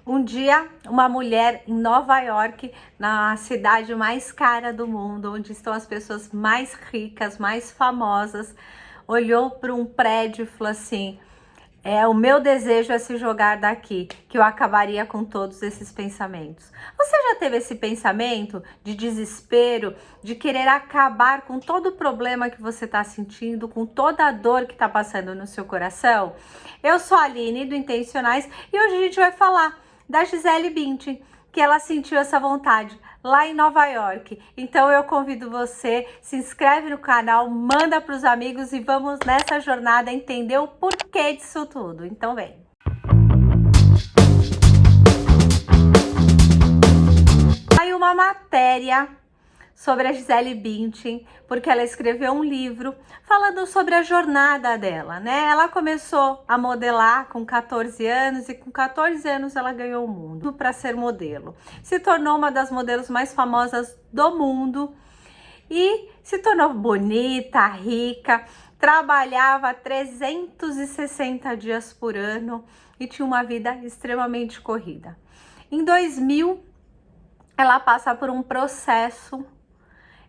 Um dia, uma mulher em Nova York, na cidade mais cara do mundo, onde estão as pessoas mais ricas, mais famosas, olhou para um prédio e falou assim: o meu desejo é se jogar daqui, que eu acabaria com todos esses pensamentos. Você já teve esse pensamento de desespero, de querer acabar com todo o problema que você está sentindo, com toda a dor que está passando no seu coração? Eu sou a Aline do Intencionais e hoje a gente vai falar da Gisele Bündchen, que ela sentiu essa vontade lá em Nova York. Então eu convido você, se inscreve no canal, manda para os amigos e vamos nessa jornada entender o porquê disso tudo. Então vem. Aí uma matéria sobre a Gisele Bündchen, porque ela escreveu um livro falando sobre a jornada dela, né? Ela começou a modelar com 14 anos e com 14 anos ela ganhou o mundo para ser modelo. Se tornou uma das modelos mais famosas do mundo e se tornou bonita, rica, trabalhava 360 dias por ano e tinha uma vida extremamente corrida. Em 2000, ela passa por um processo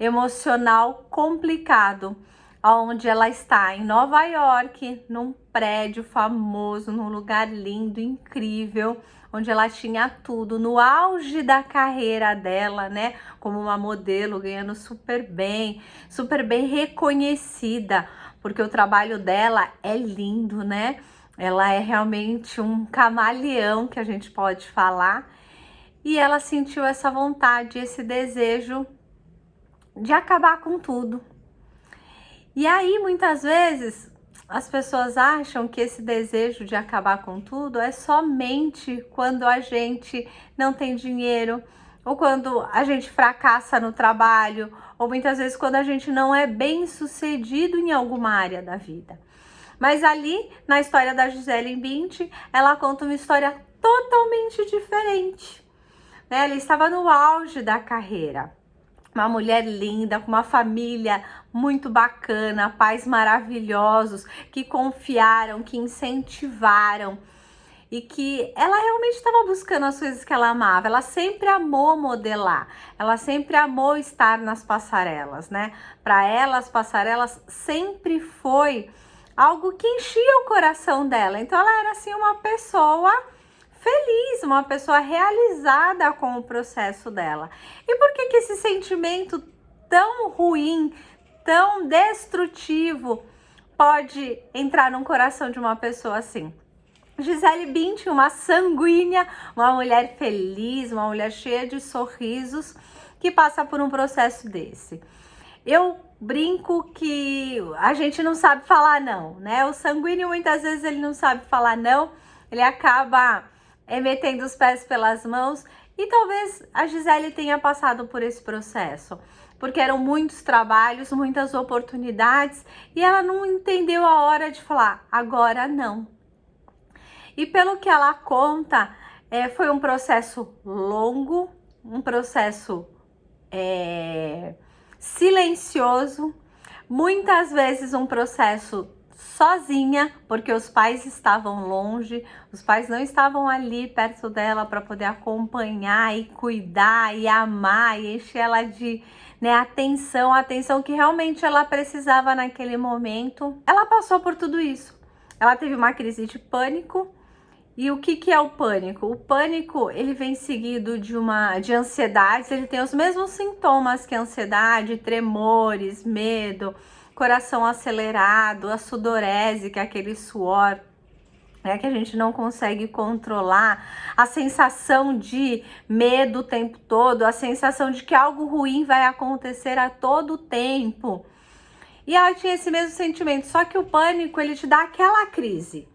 emocional complicado, onde ela está em Nova York, num prédio famoso, num lugar lindo, incrível, onde ela tinha tudo, no auge da carreira dela, né? Como uma modelo, ganhando super bem reconhecida, porque o trabalho dela é lindo, né? Ela é realmente um camaleão, que a gente pode falar, e ela sentiu essa vontade, esse desejo de acabar com tudo. E aí, muitas vezes, as pessoas acham que esse desejo de acabar com tudo é somente quando a gente não tem dinheiro, ou quando a gente fracassa no trabalho, ou muitas vezes quando a gente não é bem sucedido em alguma área da vida. Mas ali, na história da Gisele Bündchen, ela conta uma história totalmente diferente, né? Ela estava no auge da carreira. Uma mulher linda, com uma família muito bacana, pais maravilhosos, que confiaram, que incentivaram e que ela realmente estava buscando as coisas que ela amava. Ela sempre amou modelar, ela sempre amou estar nas passarelas, né? Para ela, as passarelas sempre foi algo que enchia o coração dela. Então ela era assim uma pessoa feliz, uma pessoa realizada com o processo dela. E por que esse sentimento tão ruim, tão destrutivo pode entrar no coração de uma pessoa assim? Gisele Bündchen, uma sanguínea, uma mulher feliz, uma mulher cheia de sorrisos, que passa por um processo desse. Eu brinco que a gente não sabe falar não, né? O sanguíneo muitas vezes ele não sabe falar não, ele acaba metendo os pés pelas mãos, e talvez a Gisele tenha passado por esse processo, porque eram muitos trabalhos, muitas oportunidades, e ela não entendeu a hora de falar, agora não. E pelo que ela conta, foi um processo longo, um processo silencioso, muitas vezes um processo sozinha, porque os pais estavam longe, os pais não estavam ali perto dela para poder acompanhar e cuidar e amar e encher ela de atenção que realmente ela precisava naquele momento. Ela passou por tudo isso. Ela teve uma crise de pânico. E o que é o pânico? O pânico, ele vem seguido de ansiedade, ele tem os mesmos sintomas que a ansiedade, tremores, medo, coração acelerado, a sudorese, que é aquele suor, né, que a gente não consegue controlar, a sensação de medo o tempo todo, a sensação de que algo ruim vai acontecer a todo tempo. E ela tinha esse mesmo sentimento, só que o pânico, ele te dá aquela crise,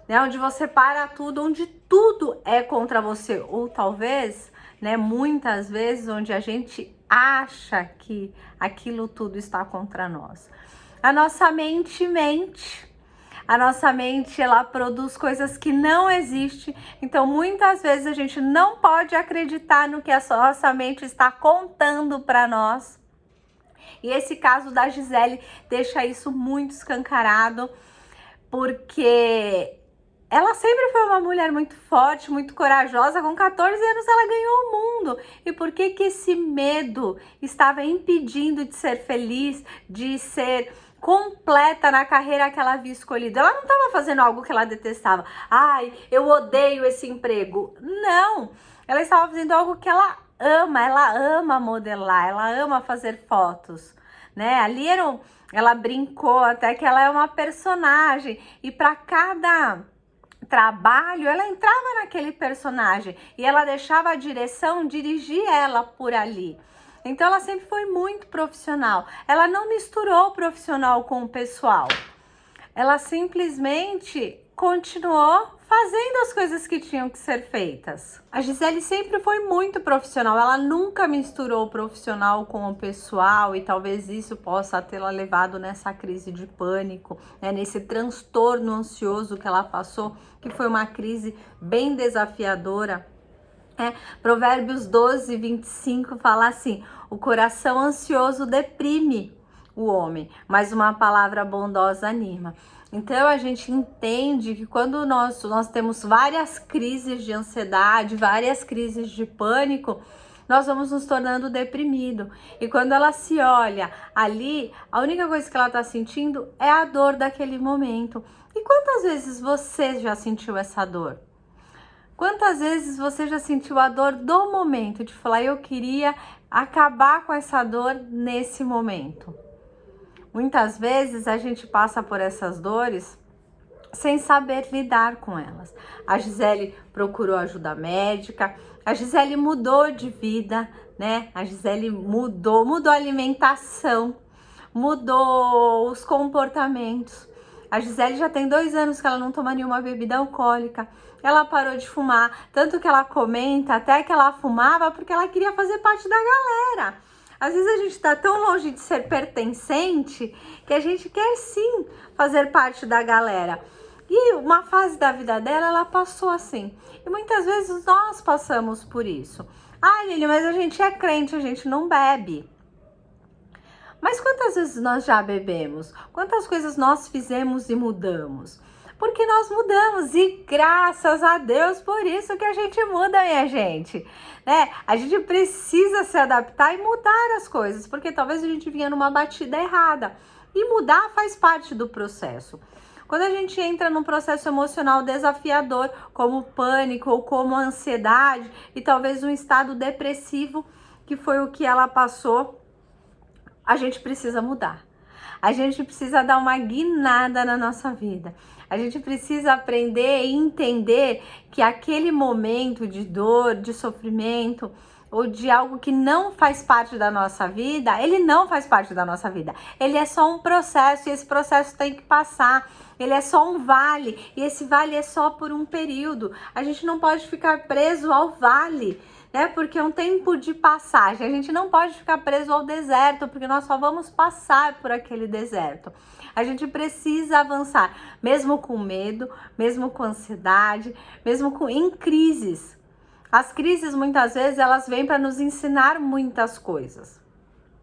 né, onde você para tudo, onde tudo é contra você, ou talvez, né, muitas vezes, onde a gente acha que aquilo tudo está contra nós. A nossa mente mente, a nossa mente, ela produz coisas que não existem, então muitas vezes a gente não pode acreditar no que a nossa mente está contando para nós. E esse caso da Gisele deixa isso muito escancarado, porque ela sempre foi uma mulher muito forte, muito corajosa. Com 14 anos ela ganhou o mundo. E por que que esse medo estava impedindo de ser feliz, de ser completa na carreira que ela havia escolhido? Ela não estava fazendo algo que ela detestava. Ai, eu odeio esse emprego. Não, ela estava fazendo algo que ela ama modelar, ela ama fazer fotos, né? Ali ela brincou até que ela é uma personagem e para cada trabalho, ela entrava naquele personagem e ela deixava a direção dirigir ela por ali. Então ela sempre foi muito profissional. Ela não misturou o profissional com o pessoal. Ela simplesmente continuou fazendo as coisas que tinham que ser feitas. A Gisele sempre foi muito profissional, ela nunca misturou o profissional com o pessoal e talvez isso possa tê-la levado nessa crise de pânico, né, nesse transtorno ansioso que ela passou, que foi uma crise bem desafiadora. Provérbios 12, 25 fala assim: o coração ansioso deprime o homem, mas uma palavra bondosa anima. Então a gente entende que quando nós temos várias crises de ansiedade, várias crises de pânico, nós vamos nos tornando deprimido. E quando ela se olha ali, a única coisa que ela está sentindo é a dor daquele momento. E quantas vezes você já sentiu essa dor? Quantas vezes você já sentiu a dor do momento, de falar, eu queria acabar com essa dor nesse momento? Muitas vezes a gente passa por essas dores sem saber lidar com elas. A Gisele procurou ajuda médica, a Gisele mudou de vida, né? A Gisele mudou a alimentação, mudou os comportamentos. A Gisele já tem 2 anos que ela não toma nenhuma bebida alcoólica. Ela parou de fumar, tanto que ela comenta até que ela fumava porque ela queria fazer parte da galera. Às vezes a gente está tão longe de ser pertencente que a gente quer sim fazer parte da galera. E uma fase da vida dela, ela passou assim. E muitas vezes nós passamos por isso. Ah, Lili, mas a gente é crente, a gente não bebe. Mas quantas vezes nós já bebemos? Quantas coisas nós fizemos e mudamos? Porque nós mudamos e graças a Deus por isso que a gente muda, minha gente, né? A gente precisa se adaptar e mudar as coisas, porque talvez a gente vinha numa batida errada e mudar faz parte do processo. Quando a gente entra num processo emocional desafiador, como pânico ou como ansiedade e talvez um estado depressivo, que foi o que ela passou, a gente precisa mudar. A gente precisa dar uma guinada na nossa vida. A gente precisa aprender e entender que aquele momento de dor, de sofrimento ou de algo que não faz parte da nossa vida, ele não faz parte da nossa vida. Ele é só um processo e esse processo tem que passar. Ele é só um vale e esse vale é só por um período. A gente não pode ficar preso ao vale, né? Porque é um tempo de passagem. A gente não pode ficar preso ao deserto, porque nós só vamos passar por aquele deserto. A gente precisa avançar, mesmo com medo, mesmo com ansiedade, mesmo em crises. As crises, muitas vezes, elas vêm para nos ensinar muitas coisas.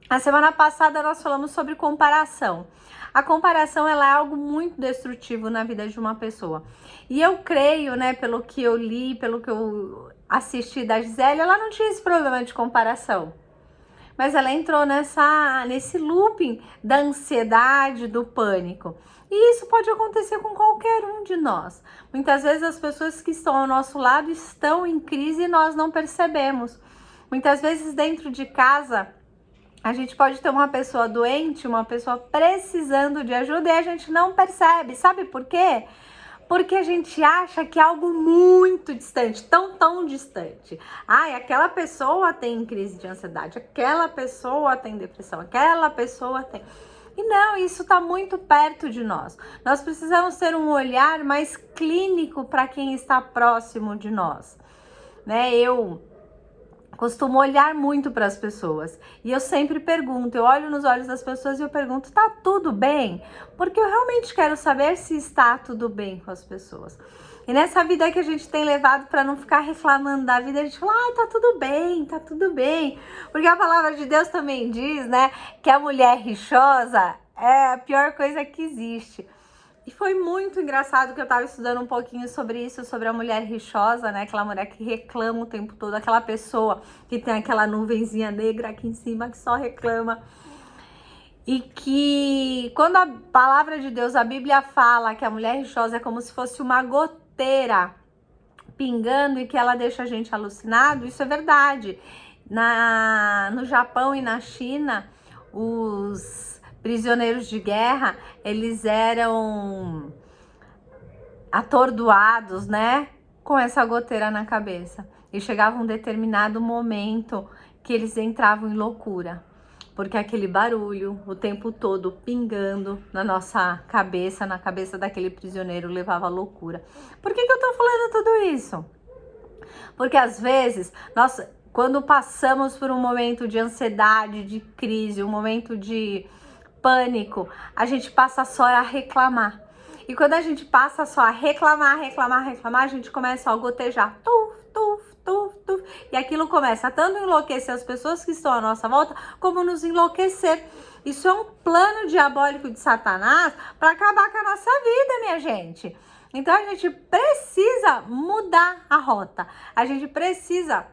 A semana passada nós falamos sobre comparação. A comparação, ela é algo muito destrutivo na vida de uma pessoa. E eu creio, né, pelo que eu li, pelo que eu assisti da Gisele, ela não tinha esse problema de comparação. Mas ela entrou nesse looping da ansiedade, do pânico. E isso pode acontecer com qualquer um de nós. Muitas vezes as pessoas que estão ao nosso lado estão em crise e nós não percebemos. Muitas vezes dentro de casa, a gente pode ter uma pessoa doente, uma pessoa precisando de ajuda e a gente não percebe. Sabe por quê? Porque a gente acha que é algo muito distante, tão distante. Ai, aquela pessoa tem crise de ansiedade, aquela pessoa tem depressão, aquela pessoa tem... E não, isso está muito perto de nós. Nós precisamos ter um olhar mais clínico para quem está próximo de nós, né? Eu costumo olhar muito para as pessoas e eu sempre pergunto, eu olho nos olhos das pessoas e eu pergunto, tá tudo bem? Porque eu realmente quero saber se está tudo bem com as pessoas. E nessa vida que a gente tem levado para não ficar reclamando da vida, a gente fala, tá tudo bem, tá tudo bem. Porque a palavra de Deus também diz, né, que a mulher rixosa é a pior coisa que existe. E foi muito engraçado que eu tava estudando um pouquinho sobre isso, sobre a mulher rixosa, né? Aquela mulher que reclama o tempo todo, aquela pessoa que tem aquela nuvenzinha negra aqui em cima que só reclama. E que quando a palavra de Deus, a Bíblia fala que a mulher rixosa é como se fosse uma goteira pingando e que ela deixa a gente alucinado, isso é verdade. No Japão e na China, os prisioneiros de guerra, eles eram atordoados, né, com essa goteira na cabeça. E chegava um determinado momento que eles entravam em loucura, porque aquele barulho o tempo todo pingando na nossa cabeça, na cabeça daquele prisioneiro, levava à loucura. Por que eu tô falando tudo isso? Porque às vezes nós, quando passamos por um momento de ansiedade, de crise, um momento de pânico, a gente passa só a reclamar. E quando a gente passa só a reclamar, a gente começa a gotejar. E aquilo começa tanto a enlouquecer as pessoas que estão à nossa volta, como nos enlouquecer. Isso é um plano diabólico de Satanás para acabar com a nossa vida, minha gente. Então a gente precisa mudar a rota. A gente precisa...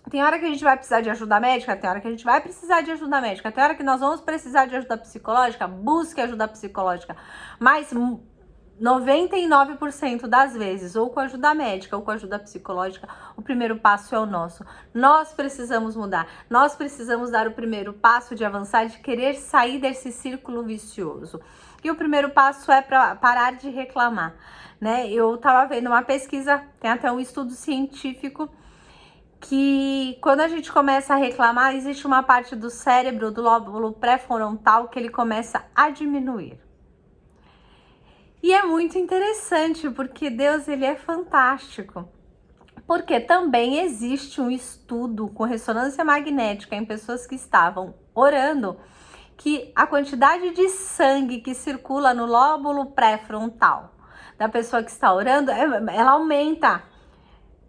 Tem hora que a gente vai precisar de ajuda médica, tem hora que a gente vai precisar de ajuda médica, tem hora que nós vamos precisar de ajuda psicológica, busque ajuda psicológica. Mas 99% das vezes, ou com ajuda médica ou com ajuda psicológica, o primeiro passo é o nosso. Nós precisamos mudar, nós precisamos dar o primeiro passo de avançar, de querer sair desse círculo vicioso. E o primeiro passo é para parar de reclamar, né? Eu tava vendo uma pesquisa, tem até um estudo científico, que quando a gente começa a reclamar, existe uma parte do cérebro, do lóbulo pré-frontal, que ele começa a diminuir. E é muito interessante, porque Deus, ele é fantástico. Porque também existe um estudo com ressonância magnética em pessoas que estavam orando, que a quantidade de sangue que circula no lóbulo pré-frontal da pessoa que está orando, ela aumenta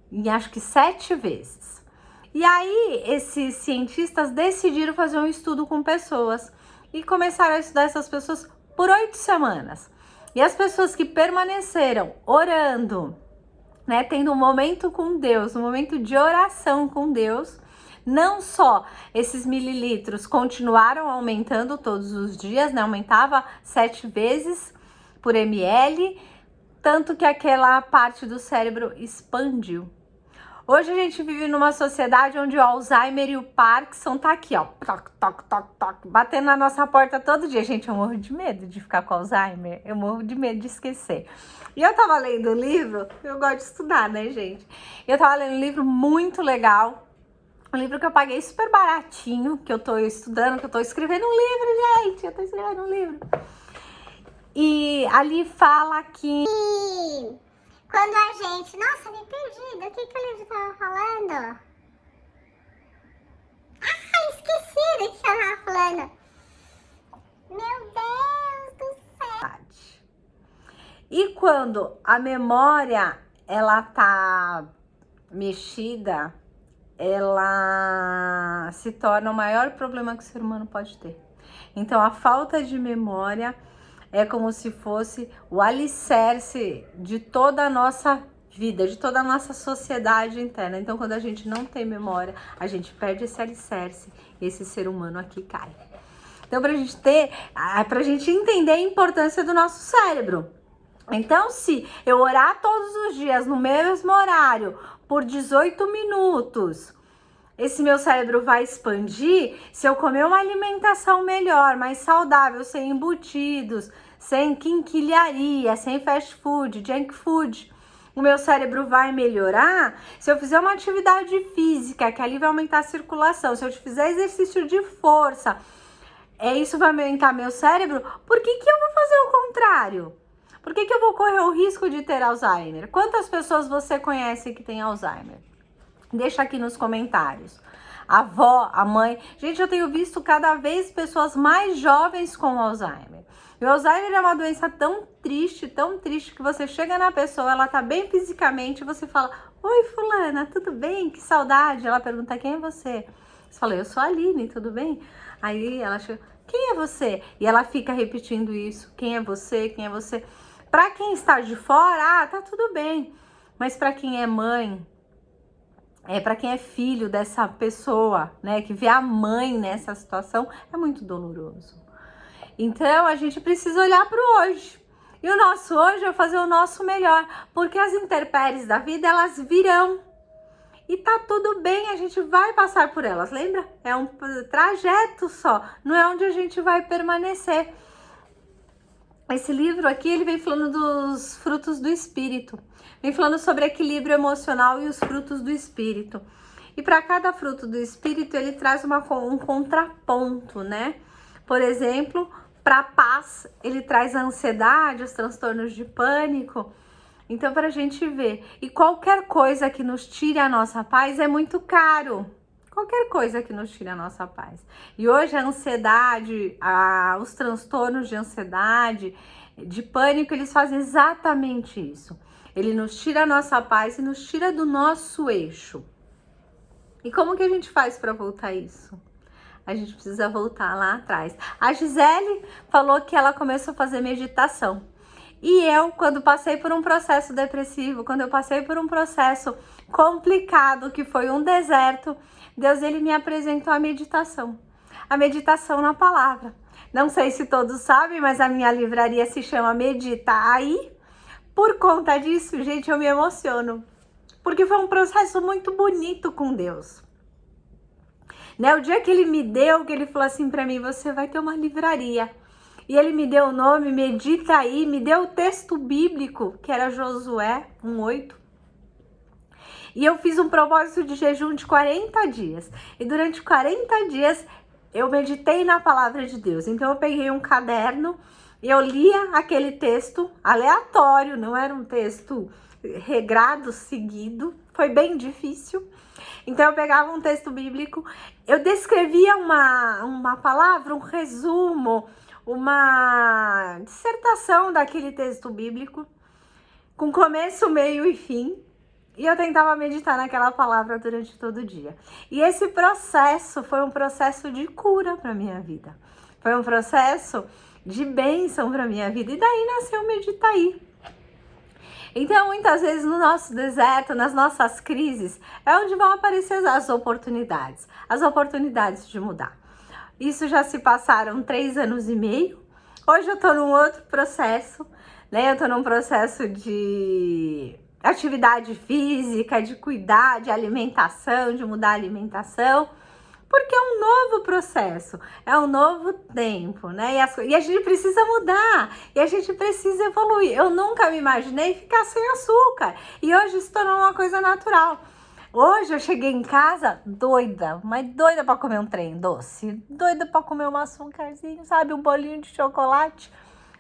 em acho que 7 vezes. E aí, esses cientistas decidiram fazer um estudo com pessoas e começaram a estudar essas pessoas por 8 semanas. E as pessoas que permaneceram orando, né, tendo um momento com Deus, um momento de oração com Deus, não só esses mililitros continuaram aumentando todos os dias, né, aumentava 7 vezes por ml, tanto que aquela parte do cérebro expandiu. Hoje a gente vive numa sociedade onde o Alzheimer e o Parkinson tá aqui, ó, toc, toc, toc, toc, batendo na nossa porta todo dia. Gente, eu morro de medo de ficar com Alzheimer, eu morro de medo de esquecer. E eu tava lendo um livro, eu gosto de estudar, né, gente? Eu tava lendo um livro muito legal, um livro que eu paguei super baratinho, que eu tô estudando, que eu tô escrevendo um livro, gente, eu tô escrevendo um livro. E ali fala que... Quando a gente... Nossa, me perdi. Do que o livro tava falando? Ah, esqueci do que eu tava falando. Meu Deus do céu. E quando a memória, ela tá mexida, ela se torna o maior problema que o ser humano pode ter. Então, a falta de memória é como se fosse o alicerce de toda a nossa vida, de toda a nossa sociedade interna. Então, quando a gente não tem memória, a gente perde esse alicerce e esse ser humano aqui cai. Então, pra gente entender a importância do nosso cérebro. Então, se eu orar todos os dias no mesmo horário, por 18 minutos, esse meu cérebro vai expandir. Se eu comer uma alimentação melhor, mais saudável, sem embutidos, sem quinquilharia, sem fast food, junk food, o meu cérebro vai melhorar. Se eu fizer uma atividade física, que ali vai aumentar a circulação, se eu fizer exercício de força, isso vai aumentar meu cérebro. Por que eu vou fazer o contrário? Por que eu vou correr o risco de ter Alzheimer? Quantas pessoas você conhece que tem Alzheimer? Deixa aqui nos comentários. A avó, a mãe. Gente, eu tenho visto cada vez pessoas mais jovens com Alzheimer. E o Alzheimer é uma doença tão triste, que você chega na pessoa, ela tá bem fisicamente, e você fala: oi, fulana, tudo bem? Que saudade. Ela pergunta: quem é você? Você fala: eu sou a Aline, tudo bem? Aí ela chega: quem é você? E ela fica repetindo isso: quem é você? Quem é você? Para quem está de fora, tá tudo bem. Mas para quem é mãe, para quem é filho dessa pessoa, né, que vê a mãe nessa situação, é muito doloroso. Então a gente precisa olhar para o hoje. E o nosso hoje é fazer o nosso melhor, porque as intempéries da vida, elas virão. E tá tudo bem, a gente vai passar por elas, lembra? É um trajeto só, não é onde a gente vai permanecer. Esse livro aqui, ele vem falando dos frutos do espírito. Vem falando sobre equilíbrio emocional e os frutos do espírito. E para cada fruto do espírito, ele traz um contraponto, né? Por exemplo, para a paz, ele traz a ansiedade, os transtornos de pânico. Então, para a gente ver. E qualquer coisa que nos tire a nossa paz é muito caro. Qualquer coisa que nos tire a nossa paz. E hoje a ansiedade, os transtornos de ansiedade, de pânico, eles fazem exatamente isso. Ele nos tira a nossa paz e nos tira do nosso eixo. E como que a gente faz para voltar isso? A gente precisa voltar lá atrás. A Gisele falou que ela começou a fazer meditação. E eu, quando passei por um processo depressivo, quando eu passei por um processo complicado, que foi um deserto, Deus, ele me apresentou a meditação na palavra. Não sei se todos sabem, mas a minha livraria se chama Medita Aí. Por conta disso, gente, eu me emociono, porque foi um processo muito bonito com Deus. Né? O dia que ele me deu, que ele falou assim para mim, você vai ter uma livraria. E ele me deu o nome, Medita Aí, me deu o texto bíblico, que era Josué 1:8. E eu fiz um propósito de jejum de 40 dias. E durante 40 dias eu meditei na palavra de Deus. Então eu peguei um caderno e eu lia aquele texto aleatório, não era um texto regrado, seguido. Foi bem difícil. Então eu pegava um texto bíblico, eu descrevia uma palavra, um resumo, uma dissertação daquele texto bíblico, com começo, meio e fim, e eu tentava meditar naquela palavra durante todo o dia. E esse processo foi um processo de cura para minha vida, foi um processo de bênção para minha vida, e daí nasceu o Medita Aí. Então, muitas vezes no nosso deserto, nas nossas crises, é onde vão aparecer as oportunidades de mudar. Isso já se passaram 3 anos e meio. Hoje eu tô num outro processo, né? Eu tô num processo de atividade física, de cuidar, de alimentação, de mudar a alimentação, porque é um novo processo, é um novo tempo, né? E a gente precisa mudar, e a gente precisa evoluir. Eu nunca me imaginei ficar sem açúcar, e hoje isso tornou uma coisa natural. Hoje eu cheguei em casa doida, mas doida para comer um trem doce, doida para comer um açúcarzinho, sabe, um bolinho de chocolate.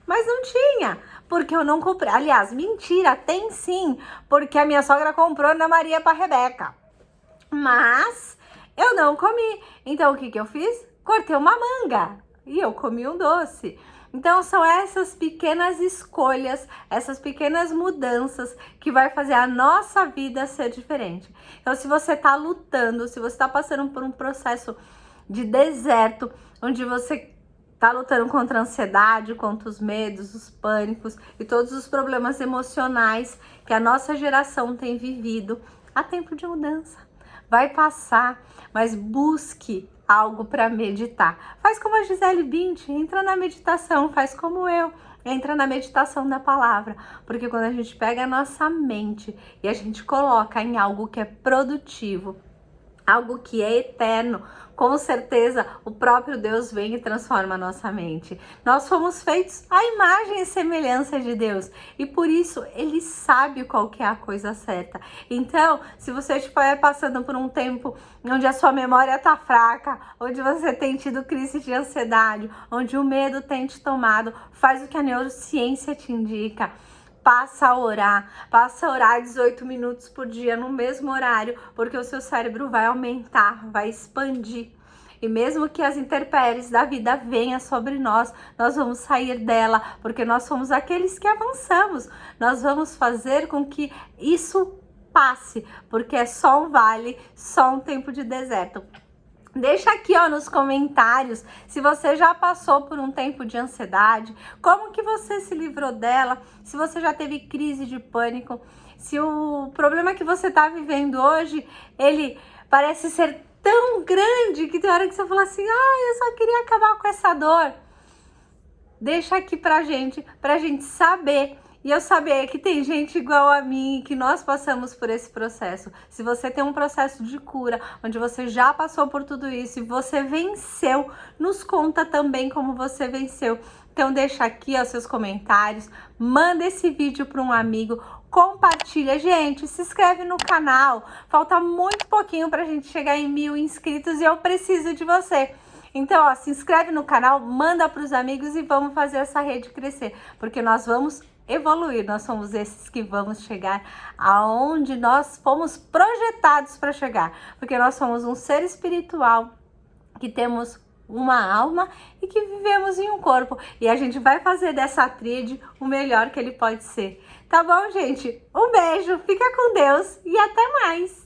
Mas não tinha, porque eu não comprei. Aliás, mentira, tem sim, porque a minha sogra comprou na Maria para Rebeca. Mas eu não comi. Então o que eu fiz? Cortei uma manga e eu comi um doce. Então são essas pequenas escolhas, essas pequenas mudanças que vai fazer a nossa vida ser diferente. Então se você está lutando, se você está passando por um processo de deserto, onde você está lutando contra a ansiedade, contra os medos, os pânicos e todos os problemas emocionais que a nossa geração tem vivido, há tempo de mudança. Vai passar, mas busque algo para meditar. Faz como a Gisele Bündchen, entra na meditação, faz como eu, entra na meditação da palavra, porque quando a gente pega a nossa mente e a gente coloca em algo que é produtivo, algo que é eterno, com certeza o próprio Deus vem e transforma a nossa mente. Nós fomos feitos à imagem e semelhança de Deus, e por isso Ele sabe qual que é a coisa certa. Então, se você estiver passando por um tempo onde a sua memória está fraca, onde você tem tido crise de ansiedade, onde o medo tem te tomado, faz o que a neurociência te indica. Passa a orar 18 minutos por dia no mesmo horário, porque o seu cérebro vai aumentar, vai expandir. E mesmo que as intempéries da vida venham sobre nós, nós vamos sair dela, porque nós somos aqueles que avançamos. Nós vamos fazer com que isso passe, porque é só um vale, só um tempo de deserto. Deixa aqui, ó, nos comentários se você já passou por um tempo de ansiedade, como que você se livrou dela, se você já teve crise de pânico, se o problema que você tá vivendo hoje, ele parece ser tão grande que tem hora que você fala assim, eu só queria acabar com essa dor. Deixa aqui pra gente saber. E eu saber que tem gente igual a mim, que nós passamos por esse processo. Se você tem um processo de cura, onde você já passou por tudo isso e você venceu, nos conta também como você venceu. Então deixa aqui os seus comentários, manda esse vídeo para um amigo, compartilha. Gente, se inscreve no canal. Falta muito pouquinho pra gente chegar em 1000 inscritos e eu preciso de você. Então, ó, se inscreve no canal, manda para os amigos e vamos fazer essa rede crescer, porque nós vamos evoluir, nós somos esses que vamos chegar aonde nós fomos projetados para chegar, porque nós somos um ser espiritual que temos uma alma e que vivemos em um corpo, e a gente vai fazer dessa tríade o melhor que ele pode ser. Tá bom, gente? Um beijo, fica com Deus e até mais!